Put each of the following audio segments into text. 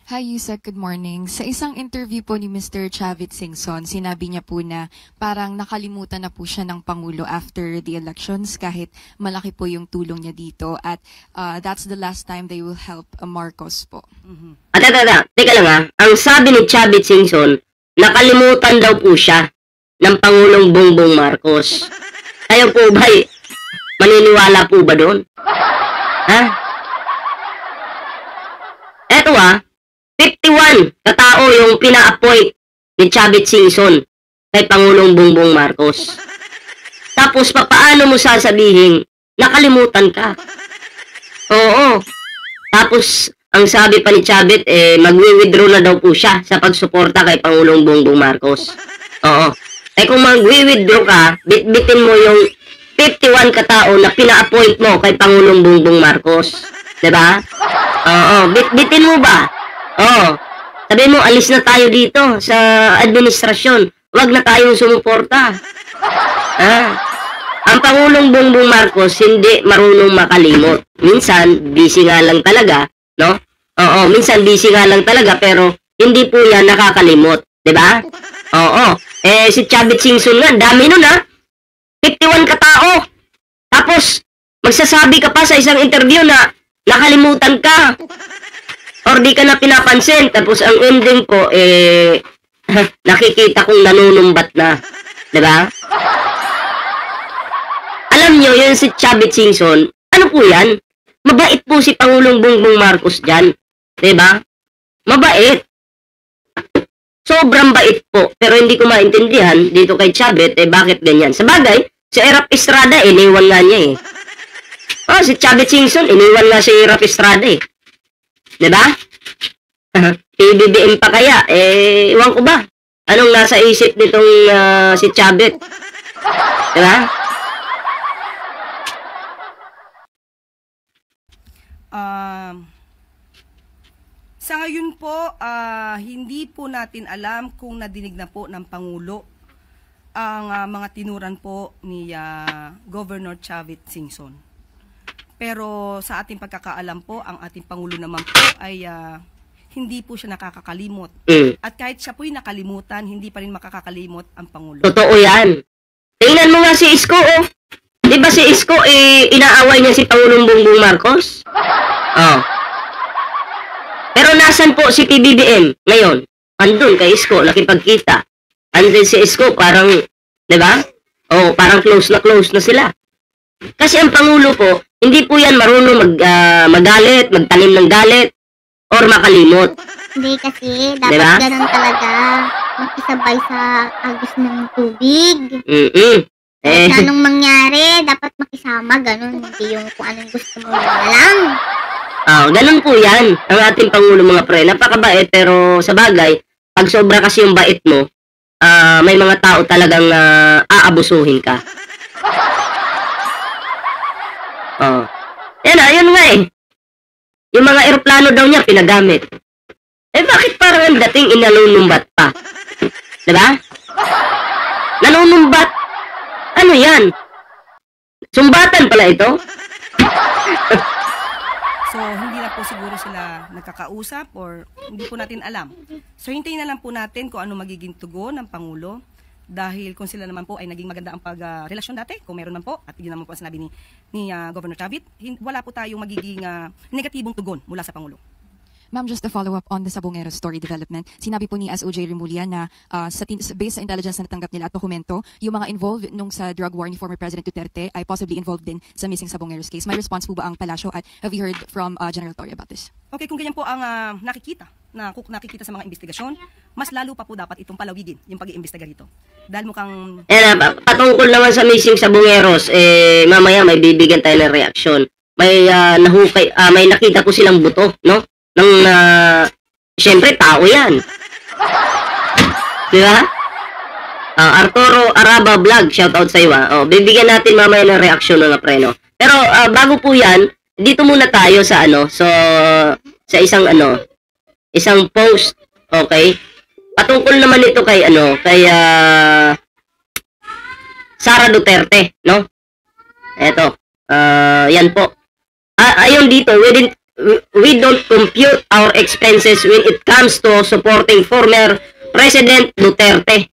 Hi, Yusek. Good morning. Sa isang interview po ni Mr. Chavit Singson, sinabi niya po na parang nakalimutan na po siya ng Pangulo after the elections kahit malaki po yung tulong niya dito at that's the last time they will help Marcos po. Teka lang ha. Ang sabi ni Chavit Singson, nakalimutan daw po siya ng Pangulong Bongbong Marcos. Kayo po ba, maniniwala po ba doon? Ha? Eto 51 katao yung pina-appoint ni Chavit Singson kay Pangulong Bongbong Marcos. Tapos paano mo sasabihin, nakalimutan ka? Oo. Tapos, ang sabi pa ni Chavit, magwi-withdraw na daw po siya sa pagsuporta kay Pangulong Bongbong Marcos. Oo. Kung magwi-withdraw ka, bitbitin mo yung 51 katao na pina-appoint mo kay Pangulong Bongbong Marcos. Diba? Oo. Bitbitin mo ba? Oo. Sabi mo, alis na tayo dito sa administrasyon. Huwag na tayong sumuporta. Ang Pangulong Bongbong Marcos hindi marunong makalimot. Minsan, busy nga lang talaga, no? Oo, minsan busy nga lang talaga, pero hindi po yan nakakalimot. Diba? Oo. Si Chavit Singson nga, dami nun 51 katao. Tapos, magsasabi ka pa sa isang interview na nakalimutan ka. Or di ka na pinapansin. Tapos ang ending po, nakikita kong nanunumbat na. Diba? Alam nyo, yun si Chavit Singson, ano po yan? Mabait po si Pangulong Bongbong Marcos dyan. Diba? Mabait. Sobrang bait po. Pero hindi ko maintindihan dito kay Chavit, bakit ganyan? Sabagay, si Erap Estrada, iniwan nga niya si Chavit Singson, iniwan nga si Erap Estrada Diba? PBBM pa kaya? Iwan ko ba? Anong nasa isip nitong si Chavit? Diba? Sa ngayon po, hindi po natin alam kung nadinig na po ng Pangulo ang mga tinuran po ni Governor Chavit Singson. Pero sa ating pagkakaalam po, ang ating Pangulo naman po ay hindi po siya nakakakalimot. At kahit siya po'y nakalimutan, hindi pa rin makakakalimot ang Pangulo. Totoo yan. Tingnan mo nga si Isko, Di ba si Isko, inaaway niya si Pangulong Bongbong Marcos? Pero nasan po si PBBM ngayon? Andun kay Isko, nakipagkita. Andun si Isko, parang, di ba? Parang close na sila. Kasi ang Pangulo po, hindi po yan marunong magalit, magtanim ng galit, or makalimot. Hindi kasi, dapat ganun talaga. Makisabay sa agos ng tubig. Kahit anong mangyari, dapat makisama, ganun. Hindi yung kung anong gusto mo lang. Ganun po yan. Ang ating Pangulo, mga pre. Napakabait, pero sa bagay, pag sobra kasi yung bait mo, may mga tao talagang aabusuhin ka. Yun nga Yung mga eroplano daw niya pinagamit. Bakit parang ang dating inalunumbat pa? Diba? Nanunumbat? Ano yan? Sumbatan pala ito? So, hindi na po siguro sila nagkakausap or hindi po natin alam. So, hintayin na lang po natin kung ano magiging tugon ng Pangulo. Dahil kung sila naman po ay naging maganda ang pagrelasyon dati, kung meron man po, at yun naman po ang sinabi ni Governor Chavit, wala po tayong magiging negatibong tugon mula sa Pangulo. Ma'am, just a follow-up on the Sabongero story development. Sinabi po ni SOJ Remulla na based sa intelligence na natanggap nila at dokumento, yung mga involved nung sa drug war ni former President Duterte ay possibly involved din sa missing Sabongero's case. May response po ba ang Palasyo at have you heard from General Torre about this? Okay, kung ganyan po ang nakikita sa mga investigasyon, mas lalo pa po dapat itong palawigin yung pag-iimbestiga rito. Dahil mukhang... patungkol naman sa missing Sabongeros, mamaya may bibigyan tayo ng reaksyon. May may nakita ko silang buto, no? Siyempre, tao yan. Diba? Arturo Araba Vlog, shoutout sa iyo. Bibigyan natin mamaya ng reaksyon mga preno. Pero bago po yan, dito muna tayo sa sa isang post, okay? Patungkol naman ito kay Sara Duterte, no? Eto, yan po. Ayon dito, we don't compute our expenses when it comes to supporting former President Duterte.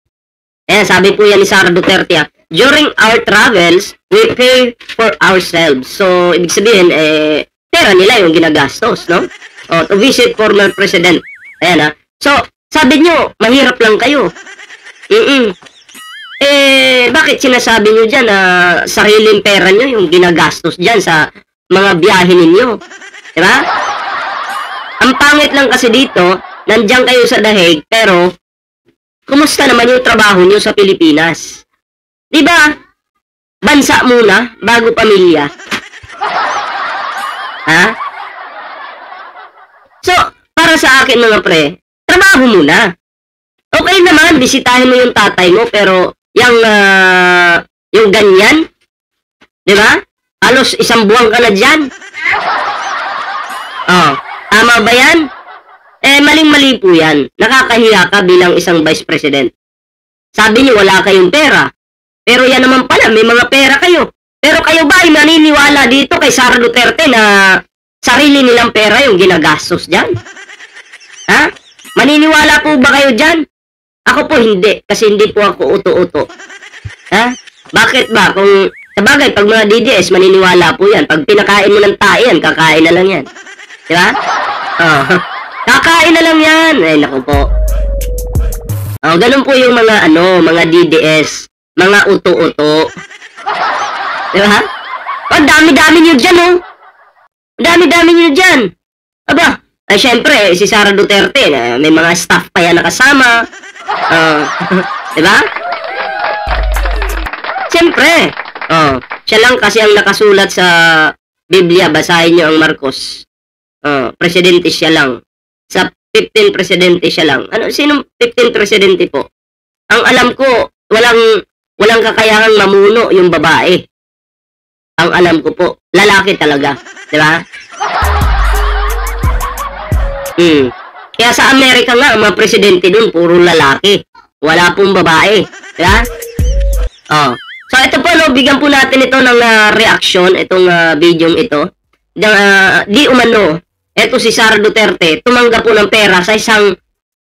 Ayan, sabi po yan ni Sara Duterte. During our travels, we pay for ourselves. So, ibig sabihin, pera nila yung ginagastos, no? To visit former President. Ayan, So, sabi nyo, mahirap lang kayo. Bakit sinasabi nyo dyan na sariling pera nyo yung ginagastos dyan sa mga biyahe ninyo? Diba? Ang pangit lang kasi dito, nandiyan kayo sa Dahig, pero kumusta naman yung trabaho nyo sa Pilipinas? Diba? Bansa muna, bago pamilya. Ha? So, para sa akin mga pre, trabaho muna. Okay naman, bisitahin mo yung tatay mo, pero yung ganyan, di ba? Halos 1 buwan ka na dyan. Tama ba yan? Maling-mali po yan. Nakakahiya ka bilang isang vice president. Sabi niyo wala kayong pera. Pero yan naman pala, may mga pera kayo. Pero kayo ba ay maniniwala dito kay Sara Duterte na sarili nilang pera yung ginagastos dyan? Ha? Maniniwala po ba kayo dyan? Ako po hindi, kasi hindi po ako uto-uto. Ha? Bakit ba? Kung, sabagay, pag mga DDS, maniniwala po yan. Pag pinakain mo ng tae yan, kakain na lang yan. Diba? Kakain na lang yan. Ay, naku po. Ganun po yung mga, mga DDS. Mga uto-uto. Diba? Dami-dami nyo dyan, Dami-dami nyo dyan. Aba, ay syempre, si Sara Duterte, may mga staff pa yan nakasama. Diba? Siyempre. Siya lang kasi ang nakasulat sa Biblia. Basahin nyo ang Marcos. Presidente siya lang. Sa 15 presidente siya lang. Sinong 15 presidente po? Ang alam ko, walang kakayahang mamuno yung babae. Ang alam ko po, lalaki talaga. Diba? Kaya sa Amerika nga, ang mga presidente dun, puro lalaki. Wala pong babae. Diba? So, ito po, bigyan po natin ito ng reaction, itong video ito. Di umano, ito si Sara Duterte, tumanggap po ng pera sa isang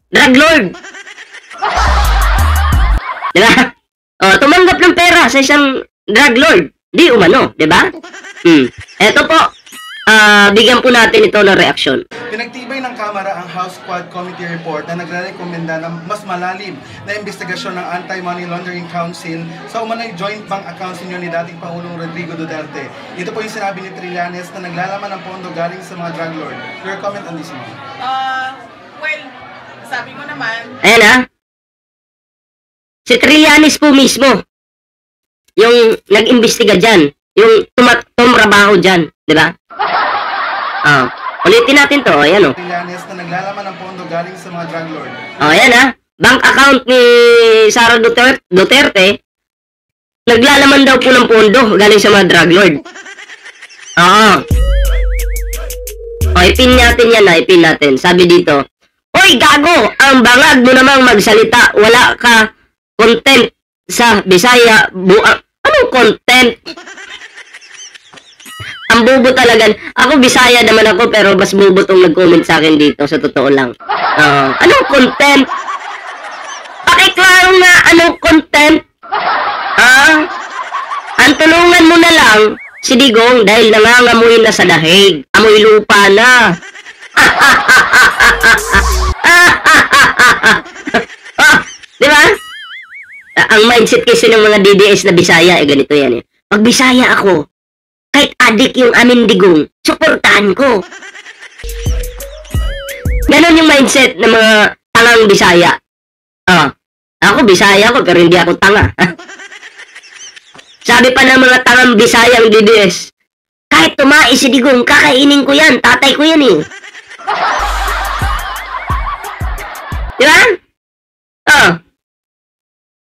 drug lord. Diba? Tumanggap ng pera sa isang drug lord. Di umano, diba? Ito po, bigyan po natin ito ng reaction. Pinagtibay ng Kamara ang House Quad Committee report na nagre-rekomenda ng mas malalim na investigasyon ng Anti-Money Laundering Council sa umano'y joint bank accounts ninyo ni dating Pangulong Rodrigo Duterte. Ito po yung sinabi ni Trillanes na naglalaman ng pondo galing sa mga drug lord. Your comment on this one? Well, sabi ko naman... Ayan si Trillanes po mismo yung nag-imbestiga dyan, yung tumrabaho dyan, di ba? Ulitin natin to, ayan Trillanes na naglalaman ng pondo galing sa mga drug lord. Ayan bank account ni Sara Duterte, naglalaman daw po ng pondo galing sa mga drug lord. Ipin natin yan ipin natin. Sabi dito, "Hoy gago, ang bangag mo namang magsalita, wala ka content sa Bisaya, anong content? Ang bobo talaga. Ako Bisaya naman ako, pero mas bobo tong nag-comment sa akin dito, sa totoo lang. Anong content? Pakiklaro nga, anong content? Ang tulungan mo na lang, si Digong, dahil nangangamoy na sa Dahig. Amoy lupa na. Diba? Ang mindset kasi ng mga DDS na Bisaya, ganito yan. Pag Bisaya ako, kahit adik yung aming Digong, suportahan ko. Ganon yung mindset ng mga tangang Bisaya. Ako Bisaya ko, pero hindi ako tanga. Sabi pa ng mga tangang Bisaya ang DDS, kahit tumais si Digong, kakainin ko yan, tatay ko yan eh. Diba?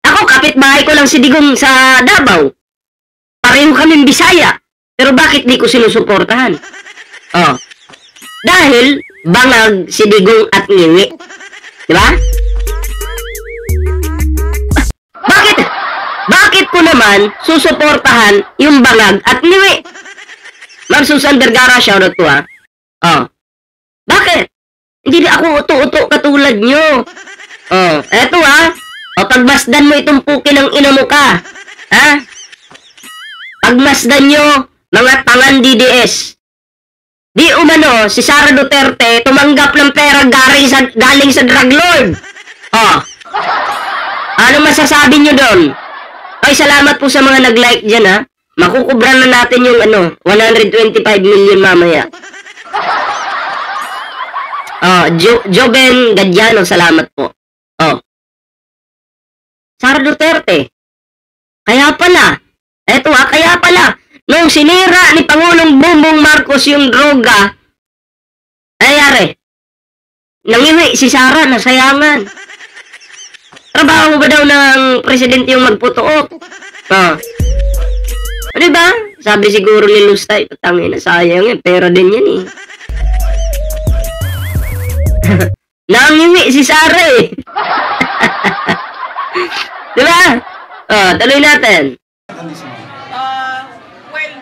Ako, kapitbahay ko lang si Digong sa Davao. Pareho kaming Bisaya. Pero bakit di ko sinusuportahan? Dahil bangag si Digong at Ngiwi. Diba? Bakit ko naman susuportahan yung bangag at Ngiwi? Ma'am Susan Vergara, shoutout ko Oh. Bakit? Hindi na ako uto-uto katulad nyo. Oh, eto ha. O, pagmasdan mo itong puki ng ina mo ka. Ha? Pagmasdan nyo, mga tangan DDS. Di umano, si Sara Duterte tumanggap ng pera galing sa drug lord. Oh. Ano masasabi nyo doon? Ay, salamat po sa mga nag-like dyan ha. Makukubra na natin yung 125 million mamaya. Oh, Joven Gadiano, salamat po. Oh. Sara Duterte. Kaya pala, eto ha, kaya pala, nung sinira ni Pangulong Bongbong Marcos yung droga, ayari, nangiwi si Sara, nasayangan. Trabaho ba daw ng presidente yung magputuot? Oh. Ano ba? Sabi siguro ni Lustay, patangin na sayang yan, pera din yan eh. Nangiwi si Sara eh. Diba? Oh, tuloy natin. Well,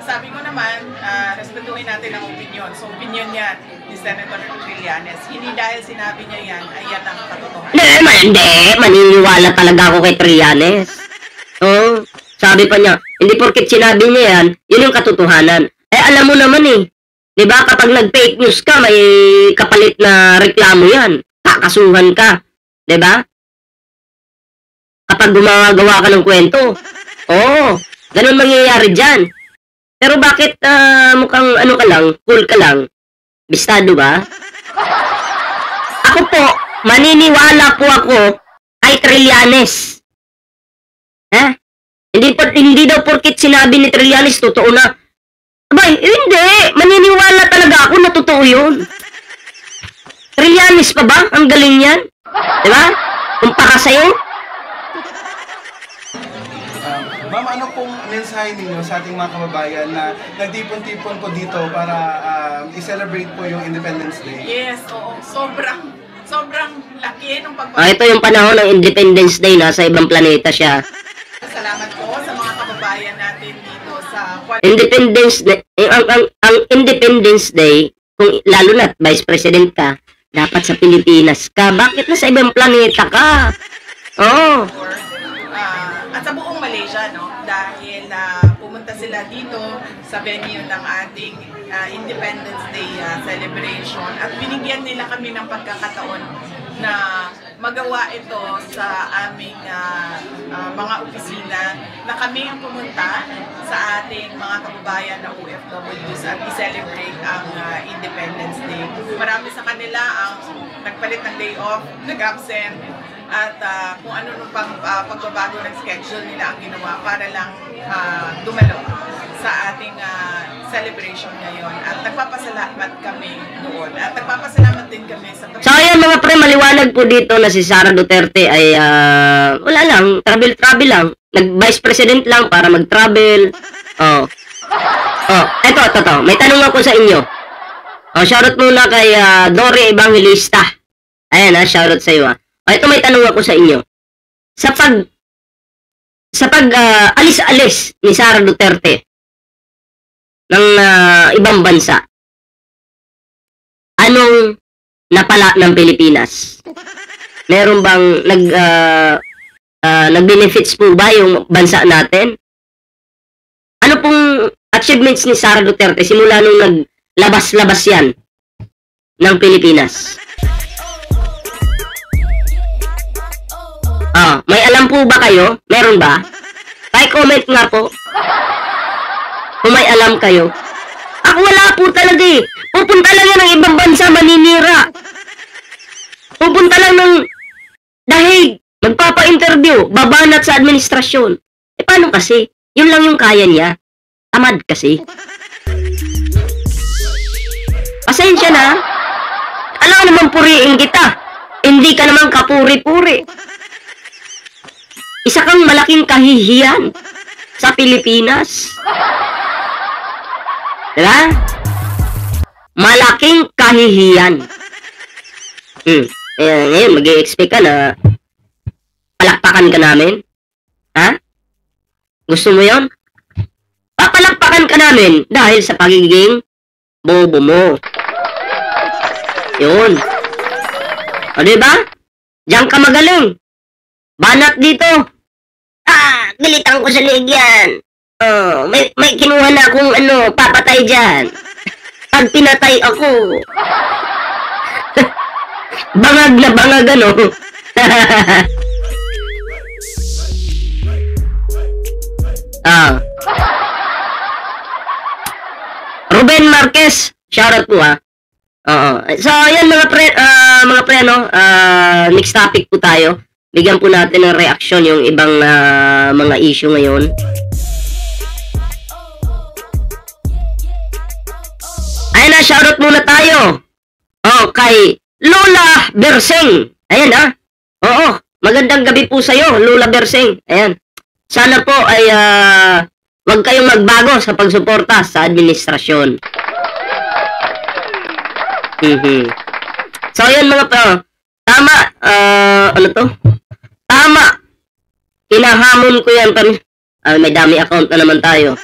sabi ko naman, respetuhin natin ang opinion. So, opinion yan ni Senator Trillanes. Hindi dahil sinabi niya yan, ay yan ang katotohanan. Hindi. Maniniwala talaga ako kay Trillanes. Oh, sabi pa niya, hindi porket sinabi niya yan, yun yung katotohanan. Eh, alam mo naman eh. Diba, kapag nag-fake news ka, may kapalit na reklamo yan. Kakasuhan ka. Diba? Kapag gumagawa ka ng kwento. Oo, ganun mangyayari dyan. Pero bakit mukhang ano ka lang, cool ka lang? Bistado ba? Ako po, maniniwala po ako kay Trillanes. Ha? Hindi daw porkit sinabi ni Trillanes, totoo na. Abay, hindi. Maniniwala talaga ako na totoo yun. Trillanes pa ba? Ang galing yan. Diba? Kumpara sa'yo. Ma'am, ano pong mensahe ninyo sa ating mga kababayan na nagtipon-tipon po dito para i-celebrate po yung Independence Day? Yes, oo. Sobrang laki nung Ito yung panahon ng Independence Day. Nasa ibang planeta siya. Salamat po sa mga kababayan natin dito sa Independence Day. Ang Independence Day, kung lalo na Vice President ka, dapat sa Pilipinas ka. Bakit nasa ibang planeta ka? Oh. At sa buong Malaysia, no? Dahil pumunta sila dito sa venue ng ating Independence Day celebration at binigyan nila kami ng pagkakataon na magawa ito sa aming mga opisina na kami ang pumunta sa ating mga kababayan na OFWs at i-celebrate ang Independence Day. Marami sa kanila ang nagpalit ng day off, nag-absent, at kung ano nung pagbabago ng schedule nila ang ginawa para lang dumalo sa ating celebration ngayon. At nagpapasalamat kami doon. At nagpapasalamat din kami sa... So ayan mga pre, maliwanag po dito na si Sara Duterte ay wala lang, travel lang. Nag-vice president lang para mag-travel. Oh. Oh, eto. May tanong ako sa inyo. Oh, shoutout muna kay Dory Evangelista. Ayan shoutout sa iyo ito may tanong ako sa inyo. Sa pag alis-alis ni Sara Duterte ng ibang bansa, anong napala ng Pilipinas? Meron bang nag-benefits po ba yung bansa natin? Ano pong achievements ni Sara Duterte simula nung naglabas-labas yan ng Pilipinas? May alam po ba kayo? Meron ba? Pa-comment nga po. Kung may alam kayo. Ako wala po talaga eh. Pupunta lang yan ng ibang bansa, maninira. Pupunta lang ng dahig, magpapa-interview, babanat sa administrasyon. Eh paano kasi? Yun lang yung kaya niya. Tamad kasi. Pasensya na. Alam naman puriin kita. Hindi ka naman kapuri-puri. Isa kang malaking kahihiyan sa Pilipinas. Diba? Malaking kahihiyan. Ngayon, mag-i-expect ka na palakpakan ka namin? Ha? Gusto mo yon? Papalakpakan ka namin dahil sa pagiging Bobo mo. Yun. O, diba? Diyan ka magaling. Banat dito. Gilitan ko sa liig yan. May kinuha na akong papatay dyan. Pag pinatay ako. Bangag na bangag, Ruben Marquez, shoutout po So, ayan mga pre, next topic po tayo. Bigyan po natin ng reaksyon yung ibang mga issue ngayon. Ayan na, shoutout muna tayo. Kay Lola Berseng. Ayan magandang gabi po sa'yo, Lola Berseng. Ayan. Sana po ay wag kayong magbago sa pagsuporta sa administrasyon. So, ayan mga tama, Tama. Hinahamon ko yan. May dami account na naman tayo.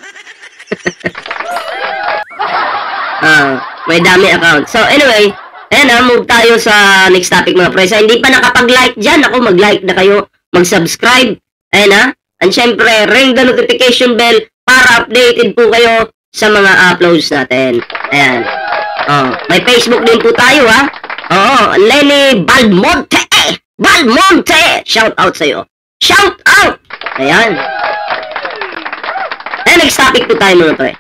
May dami account. So, anyway, ayan move tayo sa next topic mga pre. So, hindi pa nakapag-like dyan. Ako, mag-like na kayo. Mag-subscribe. Ayan And syempre, ring the notification bell para updated po kayo sa mga uploads natin. Ayan. May Facebook din po tayo Lenny Balmonte. Shout out sa'yo. Shout out! Ayan. Next topic po tayo mga pre.